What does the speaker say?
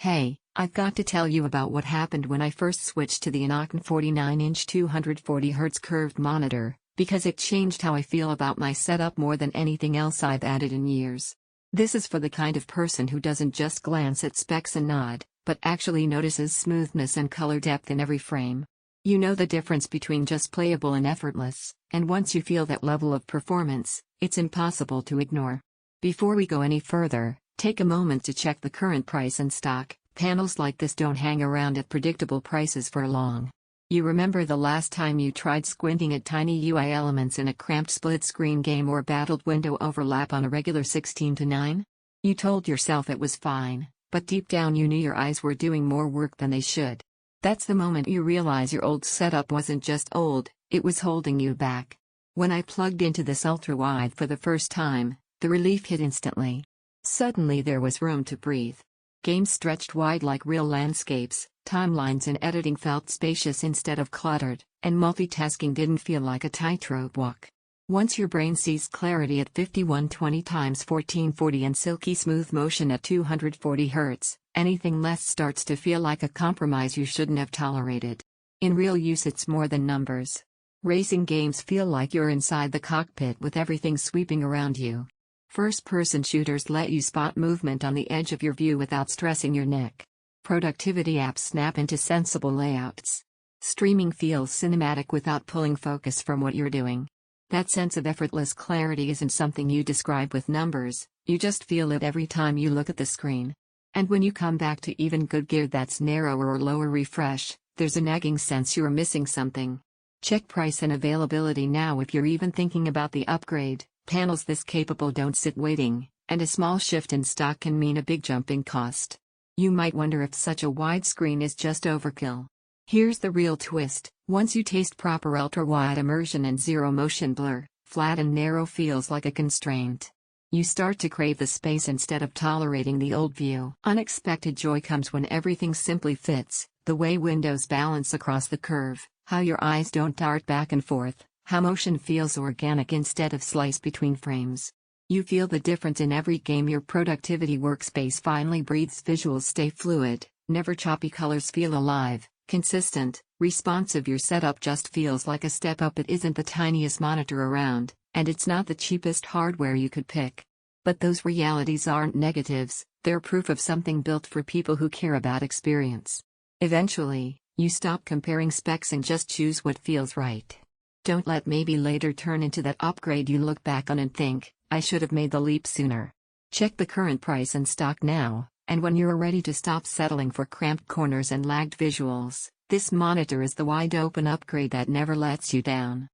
Hey, I've got to tell you about what happened when I first switched to the INNOCN 49-inch 240Hz curved monitor, because it changed how I feel about my setup more than anything else I've added in years. This is for the kind of person who doesn't just glance at specs and nod, but actually notices smoothness and color depth in every frame. You know the difference between just playable and effortless, and once you feel that level of performance, it's impossible to ignore. Before we go any further, take a moment to check the current price and stock. Panels like this don't hang around at predictable prices for long. You remember the last time you tried squinting at tiny UI elements in a cramped split-screen game or battled window overlap on a regular 16:9? You told yourself it was fine, but deep down you knew your eyes were doing more work than they should. That's the moment you realize your old setup wasn't just old, it was holding you back. When I plugged into this ultra-wide for the first time, the relief hit instantly. Suddenly there was room to breathe. Games stretched wide like real landscapes, timelines and editing felt spacious instead of cluttered, and multitasking didn't feel like a tightrope walk. Once your brain sees clarity at 5120x1440 and silky smooth motion at 240 Hz, anything less starts to feel like a compromise you shouldn't have tolerated. In real use it's more than numbers. Racing games feel like you're inside the cockpit with everything sweeping around you. First-person shooters let you spot movement on the edge of your view without stressing your neck. Productivity apps snap into sensible layouts. Streaming feels cinematic without pulling focus from what you're doing. That sense of effortless clarity isn't something you describe with numbers, you just feel it every time you look at the screen. And when you come back to even good gear that's narrower or lower refresh, there's a nagging sense you're missing something. Check price and availability now if you're even thinking about the upgrade. Panels this capable don't sit waiting, and a small shift in stock can mean a big jump in cost. You might wonder if such a wide screen is just overkill. Here's the real twist: once you taste proper ultra-wide immersion and zero motion blur, flat and narrow feels like a constraint. You start to crave the space instead of tolerating the old view. Unexpected joy comes when everything simply fits, the way windows balance across the curve, how your eyes don't dart back and forth, how motion feels organic instead of sliced between frames. You feel the difference in every game. Your productivity workspace finally breathes. Visuals stay fluid, never choppy. Colors feel alive, consistent, responsive. Your setup just feels like a step up. It isn't the tiniest monitor around, and it's not the cheapest hardware you could pick. But those realities aren't negatives, they're proof of something built for people who care about experience. Eventually, you stop comparing specs and just choose what feels right. Don't let maybe later turn into that upgrade you look back on and think, I should have made the leap sooner. Check the current price and stock now, and when you're ready to stop settling for cramped corners and lagged visuals, this monitor is the wide-open upgrade that never lets you down.